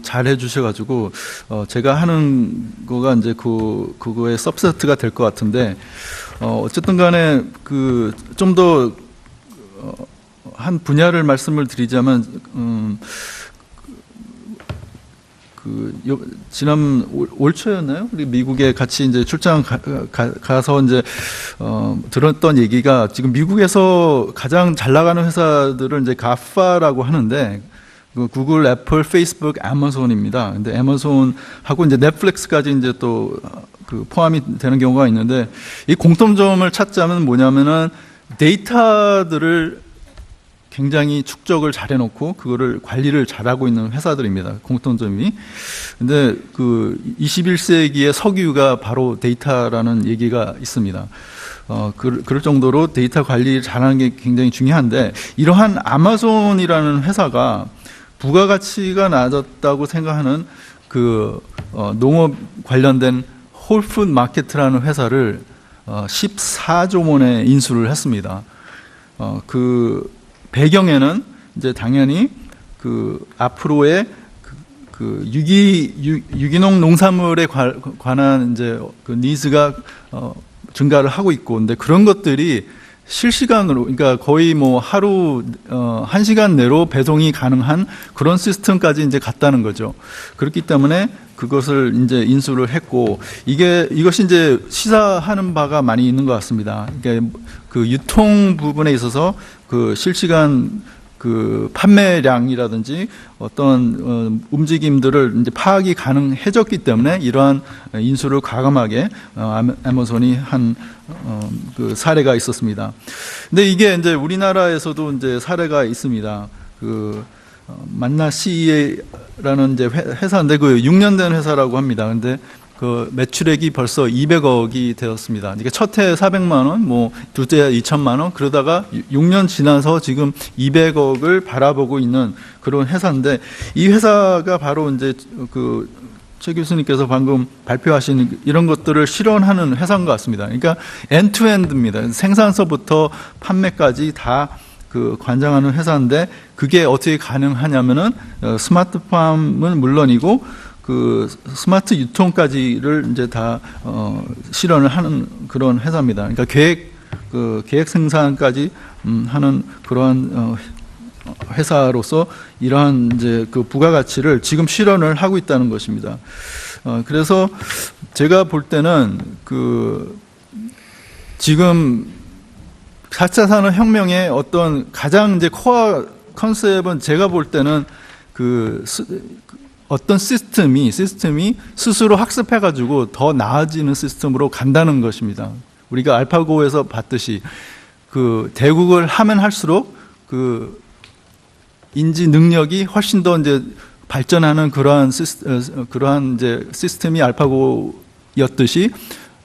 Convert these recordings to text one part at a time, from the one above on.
잘 해주셔가지고 제가 하는 거가 이제 그거의 서브세트가 될 것 같은데 어쨌든 간에 좀 더 한 분야를 말씀을 드리자면 지난 올 초였나요? 우리 미국에 같이 이제 출장 가서 이제 들었던 얘기가 지금 미국에서 가장 잘 나가는 회사들을 이제 가파라고 하는데 구글, 애플, 페이스북, 아마존입니다. 근데 아마존하고 이제 넷플릭스까지 이제 또 포함이 되는 경우가 있는데 이 공통점을 찾자면 뭐냐면은 데이터들을 굉장히 축적을 잘 해놓고 그거를 관리를 잘하고 있는 회사들입니다. 공통점이. 근데 21세기의 석유가 바로 데이터라는 얘기가 있습니다. 그럴 정도로 데이터 관리를 잘하는 게 굉장히 중요한데 이러한 아마존이라는 회사가 부가가치가 낮았다고 생각하는 농업 관련된 홀푸드 마케트라는 회사를 14조 원에 인수를 했습니다. 배경에는 이제 당연히 앞으로의 유기농 농산물에 관한 이제 니즈가 증가를 하고 있고, 근데 그런 것들이 실시간으로, 그러니까 거의 뭐 하루 1시간 내로 배송이 가능한 그런 시스템까지 이제 갔다는 거죠. 그렇기 때문에 그것을 이제 인수를 했고, 이것이 이제 시사하는 바가 많이 있는 것 같습니다. 그러니까 유통 부분에 있어서 실시간 판매량이라든지 어떤 움직임들을 이제 파악이 가능해졌기 때문에 이러한 인수를 과감하게 아마존이 한 사례가 있었습니다. 근데 이게 이제 우리나라에서도 이제 사례가 있습니다. 만나 CEA라는 이제 회사인데 6년 된 회사라고 합니다. 근데 매출액이 벌써 200억이 되었습니다. 그러니까 첫 해 400만 원, 뭐 둘째 해 2천만 원, 그러다가 6년 지나서 지금 200억을 바라보고 있는 그런 회사인데, 이 회사가 바로 이제 최 교수님께서 방금 발표하신 이런 것들을 실현하는 회사인 것 같습니다. 그러니까 엔투엔드입니다. 생산서부터 판매까지 다 관장하는 회사인데, 그게 어떻게 가능하냐면은 스마트팜은 물론이고 스마트 유통까지를 이제 다 실현을 하는 그런 회사입니다. 그러니까 계획 생산까지 하는 그러한 회사로서 이러한 이제 부가가치를 지금 실현을 하고 있다는 것입니다. 그래서 제가 볼 때는 지금 4차 산업혁명의 어떤 가장 이제 코어 컨셉은 제가 볼 때는 어떤 시스템이 스스로 학습해가지고 더 나아지는 시스템으로 간다는 것입니다. 우리가 알파고에서 봤듯이 대국을 하면 할수록 인지 능력이 훨씬 더 이제 발전하는 그러한 이제 시스템이 알파고였듯이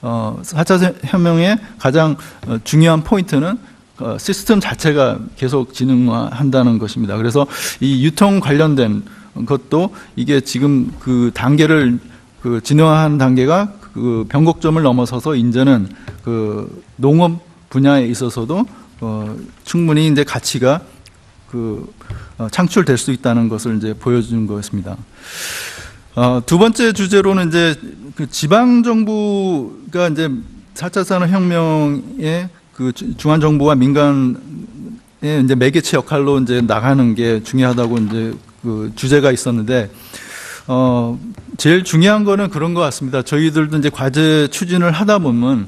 4차 혁명의 가장 중요한 포인트는 시스템 자체가 계속 진흥화한다는 것입니다. 그래서 이 유통 관련된 것도 이게 지금 단계를 진화한 단계가 변곡점을 넘어서서 이제는 농업 분야에 있어서도 충분히 이제 가치가 창출될 수 있다는 것을 이제 보여주는 것입니다. 두 번째 주제로는 이제 지방 정부가 이제 4차 산업혁명의 중앙 정부와 민간의 이제 매개체 역할로 이제 나가는 게 중요하다고 이제 주제가 있었는데, 제일 중요한 거는 그런 것 같습니다. 저희들도 이제 과제 추진을 하다 보면,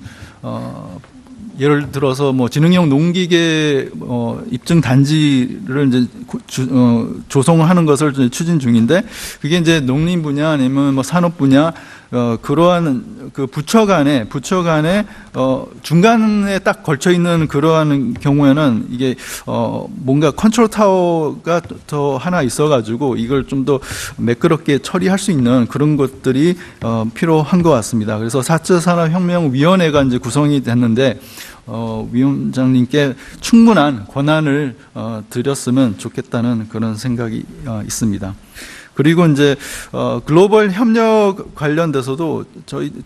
예를 들어서 뭐 지능형 농기계 입증 단지를 이제 조성하는 것을 이제 추진 중인데, 그게 이제 농림 분야 아니면 뭐 산업 분야 그러한 부처 간에 중간에 딱 걸쳐 있는 그러한 경우에는 이게 뭔가 컨트롤 타워가 더 하나 있어가지고 이걸 좀 더 매끄럽게 처리할 수 있는 그런 것들이 필요한 것 같습니다. 그래서 4차 산업혁명위원회가 이제 구성이 됐는데, 위원장님께 충분한 권한을 드렸으면 좋겠다는 그런 생각이 있습니다. 그리고 이제 글로벌 협력 관련돼서도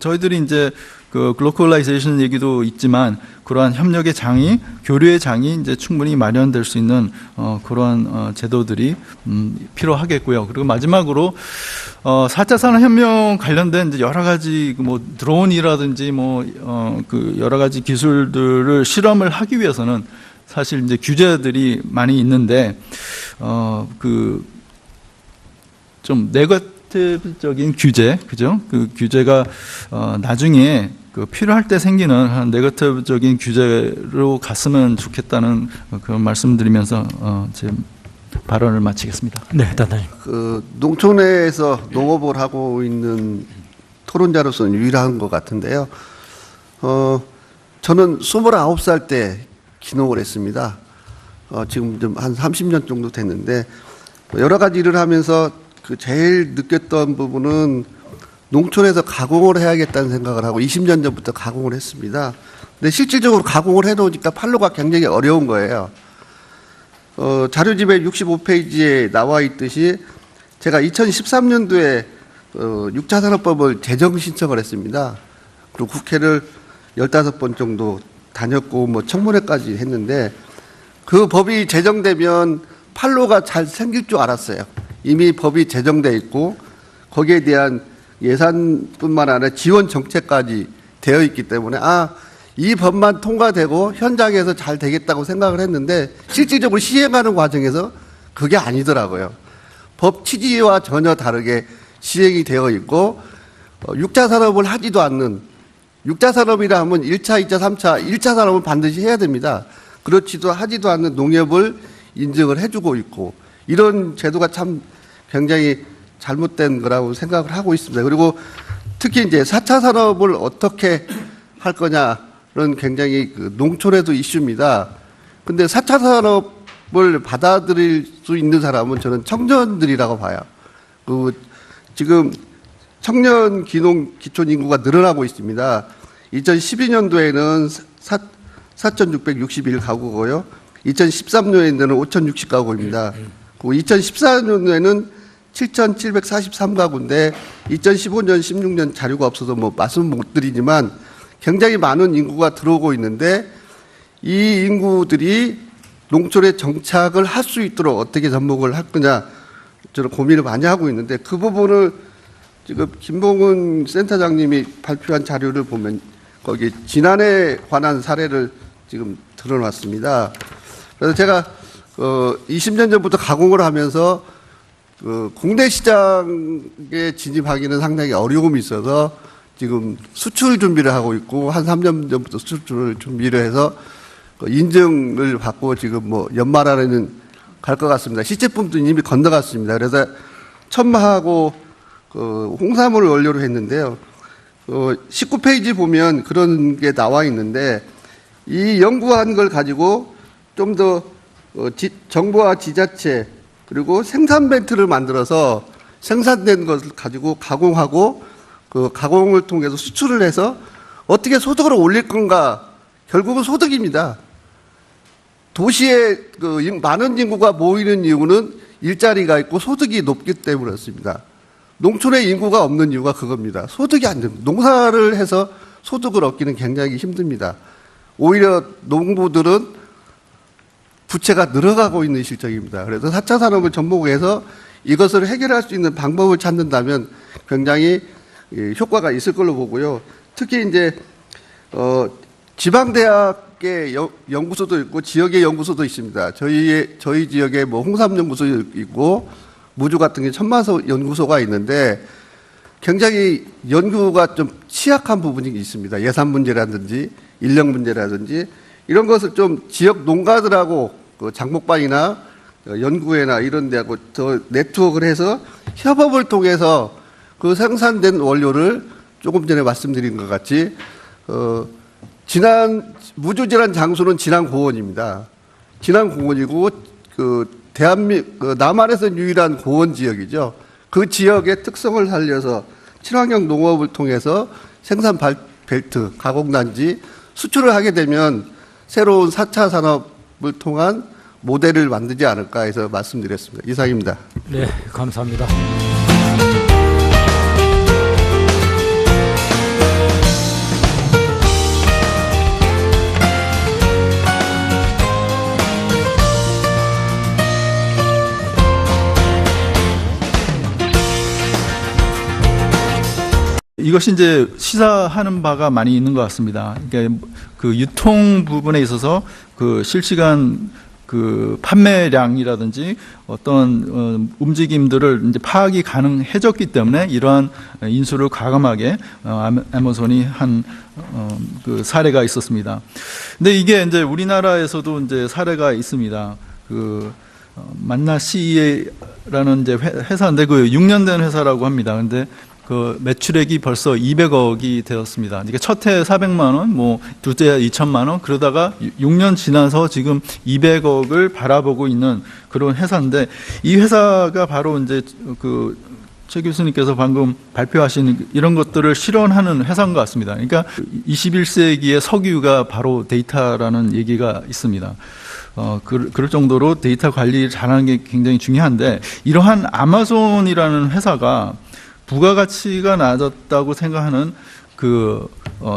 저희들이 이제 글로컬라이제이션 얘기도 있지만, 그러한 협력의 장이, 교류의 장이 이제 충분히 마련될 수 있는 그러한 제도들이 필요하겠고요. 그리고 마지막으로 4차 산업혁명 관련된 이제 여러 가지 뭐 드론이라든지 그 여러 가지 기술들을 실험을 하기 위해서는 사실 이제 규제들이 많이 있는데, 좀 네거티브적인 규제, 그죠? 그 규제가, 나중에 필요할 때 생기는 한 네거티브적인 규제로 갔으면 좋겠다는 그런 말씀드리면서, 제 발언을 마치겠습니다. 네, 단장님. 농촌에서 농업을 하고 있는 토론자로서는 유일한 것 같은데요. 저는 29살 때 기농을 했습니다. 지금 좀 한 30년 정도 됐는데, 여러 가지 일을 하면서 제일 느꼈던 부분은 농촌에서 가공을 해야겠다는 생각을 하고 20년 전부터 가공을 했습니다. 근데 실질적으로 가공을 해놓으니까 판로가 굉장히 어려운 거예요. 자료집에 65페이지에 나와 있듯이 제가 2013년도에 6차 산업법을 제정 신청을 했습니다. 그리고 국회를 15번 정도 다녔고 뭐 청문회까지 했는데, 그 법이 제정되면 판로가 잘 생길 줄 알았어요. 이미 법이 제정돼 있고 거기에 대한 예산뿐만 아니라 지원 정책까지 되어 있기 때문에 이 법만 통과되고 현장에서 잘 되겠다고 생각을 했는데, 실질적으로 시행하는 과정에서 그게 아니더라고요. 법 취지와 전혀 다르게 시행이 되어 있고, 6차 산업을 하지도 않는, 6차 산업이라 하면 1차, 2차, 3차, 1차 산업은 반드시 해야 됩니다. 그렇지도 하지도 않는 농협을 인증을 해주고 있고, 이런 제도가 참 굉장히 잘못된 거라고 생각을 하고 있습니다. 그리고 특히 이제 4차 산업을 어떻게 할 거냐는 굉장히 농촌에도 이슈입니다. 근데 4차 산업을 받아들일 수 있는 사람은 저는 청년들이라고 봐요. 지금 청년 기촌 인구가 늘어나고 있습니다. 2012년도에는 4,661가구고요. 2013년에는 5,060가구입니다. 2014년에는 7,743가구인데 2015년, 16년 자료가 없어서 뭐 말씀 못 드리지만 굉장히 많은 인구가 들어오고 있는데, 이 인구들이 농촌에 정착을 할 수 있도록 어떻게 접목을 할 거냐, 저는 고민을 많이 하고 있는데, 그 부분을 지금 김봉은 센터장님이 발표한 자료를 보면 거기 지난해 관한 사례를 지금 드러놨습니다. 그래서 제가 20년 전부터 가공을 하면서 국내 시장에 진입하기는 상당히 어려움이 있어서 지금 수출 준비를 하고 있고, 한 3년 전부터 수출 준비를 해서 인증을 받고 지금 뭐 연말 안에는 갈 것 같습니다. 시제품도 이미 건너갔습니다. 그래서 천마하고 홍삼을 원료로 했는데요. 19페이지 보면 그런 게 나와 있는데, 이 연구한 걸 가지고 좀 더 정부와 지자체 그리고 생산 벤트를 만들어서 생산된 것을 가지고 가공하고, 그 가공을 통해서 수출을 해서 어떻게 소득을 올릴 건가, 결국은 소득입니다. 도시에 많은 인구가 모이는 이유는 일자리가 있고 소득이 높기 때문에 그렇습니다. 농촌에 인구가 없는 이유가 그겁니다. 소득이 안 됩니다. 농사를 해서 소득을 얻기는 굉장히 힘듭니다. 오히려 농부들은 부채가 늘어가고 있는 실정입니다. 그래서 4차 산업을 접목해서 이것을 해결할 수 있는 방법을 찾는다면 굉장히 효과가 있을 걸로 보고요. 특히 이제 지방대학의 연구소도 있고 지역의 연구소도 있습니다. 저희 지역에 뭐 홍삼연구소 있고 무주 같은 게 천마소 연구소가 있는데, 굉장히 연구가 좀 취약한 부분이 있습니다. 예산 문제라든지 인력 문제라든지 이런 것을 좀 지역 농가들하고 장목반이나 연구회나 이런 데하고 더 네트워크를 해서 협업을 통해서 그 생산된 원료를 조금 전에 말씀드린 것 같이 무주지란 장소는 진안고원입니다. 진안고원이고 남한에서 유일한 고원 지역이죠. 그 지역의 특성을 살려서 친환경 농업을 통해서 생산 벨트, 가공단지 수출을 하게 되면 새로운 4차 산업을 통한 모델을 만들지 않을까 해서 말씀드렸습니다. 이상입니다. 네, 감사합니다. 이것이 이제 시사하는 바가 많이 있는 것 같습니다. 그러니까 그 유통 부분에 있어서 그 실시간 그 판매량이라든지 어떤 움직임들을 이제 파악이 가능해졌기 때문에 이러한 인수를 과감하게 아마존이 한 그 사례가 있었습니다. 근데 이게 이제 우리나라에서도 이제 사례가 있습니다. 그 만나 CE라는 이제 회사인데 그 6년 된 회사라고 합니다. 근데 그 매출액이 벌써 200억이 되었습니다. 그러니까 첫 해 400만 원, 뭐 둘째 해 2천만 원, 그러다가 6년 지나서 지금 200억을 바라보고 있는 그런 회사인데 이 회사가 바로 이제 그 최 교수님께서 방금 발표하신 이런 것들을 실현하는 회사인 것 같습니다. 그러니까 21세기의 석유가 바로 데이터라는 얘기가 있습니다. 그럴 정도로 데이터 관리를 잘하는 게 굉장히 중요한데 이러한 아마존이라는 회사가 부가가치가 낮았다고 생각하는 그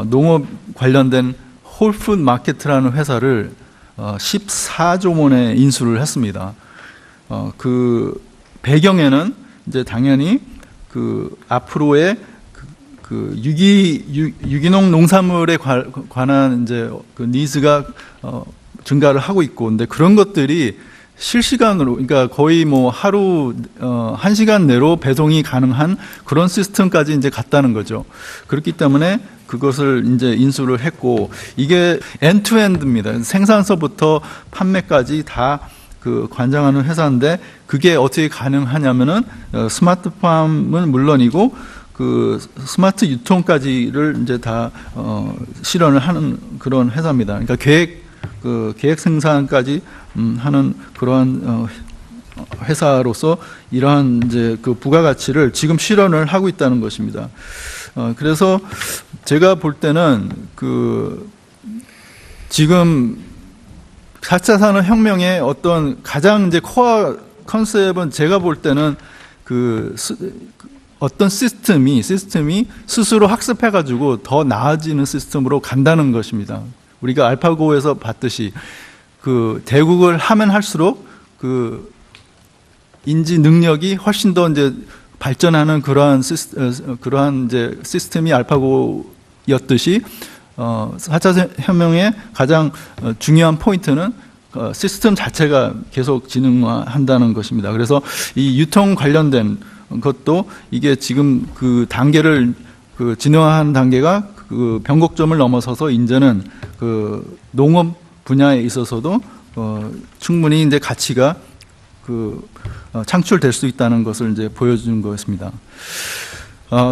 농업 관련된 홀푸드 마케트라는 회사를 14조 원에 인수를 했습니다. 그 배경에는 이제 당연히 그 앞으로의 그 유기농 농산물에 관한 이제 그 니즈가 증가를 하고 있고, 근데 그런 것들이 실시간으로, 그러니까 거의 뭐 하루 1시간 내로 배송이 가능한 그런 시스템까지 이제 갔다는 거죠. 그렇기 때문에 그것을 이제 인수를 했고, 이게 엔투엔드입니다. 생산서부터 판매까지 다 그 관장하는 회사인데, 그게 어떻게 가능하냐면은 스마트팜은 물론이고 그 스마트 유통까지를 이제 다 실현을 하는 그런 회사입니다. 그러니까 계획 생산까지 하는 그러한 회사로서 이러한 이제 그 부가가치를 지금 실현을 하고 있다는 것입니다. 그래서 제가 볼 때는 그 지금 4차 산업혁명의 어떤 가장 이제 코어 컨셉은 제가 볼 때는 그 어떤 시스템이 스스로 학습해가지고 더 나아지는 시스템으로 간다는 것입니다. 우리가 알파고에서 봤듯이 그 대국을 하면 할수록 그 인지 능력이 훨씬 더 이제 발전하는 그러한 이제 시스템이 알파고였듯이 4차 혁명의 가장 중요한 포인트는 시스템 자체가 계속 진흥화한다는 것입니다. 그래서 이 유통 관련된 것도 이게 지금 그 단계를 그 진화한 단계가 그 변곡점을 넘어서서 이제는 그 농업 분야에 있어서도 충분히 이제 가치가 그 창출될 수 있다는 것을 이제 보여준 것입니다.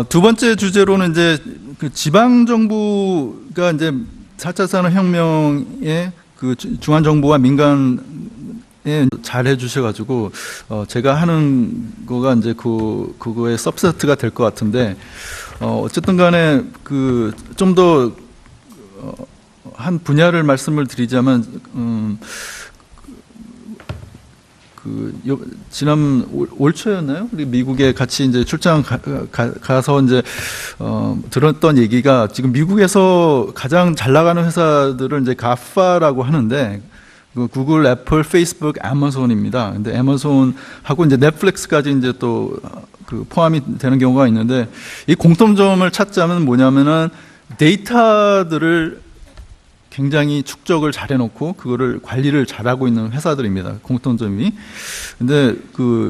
두 번째 주제로는 이제 그 지방 정부가 이제 4차 산업 혁명에 그 중앙 정부와 민간에 잘 해주셔가지고 제가 하는 거가 이제 그거의 서브세트가 될 것 같은데 어쨌든 간에 그 좀 더 한 분야를 말씀을 드리자면 지난 올 초였나요? 우리 미국에 같이 이제 출장 가서 이제 들었던 얘기가 지금 미국에서 가장 잘 나가는 회사들을 이제 가파라고 하는데 그 구글, 애플, 페이스북, 아마존입니다. 근데 아마존하고 이제 넷플릭스까지 이제 또 그 포함이 되는 경우가 있는데 이 공통점을 찾자면 뭐냐면은 데이터들을 굉장히 축적을 잘 해놓고 그거를 관리를 잘하고 있는 회사들입니다. 공통점이. 근데 그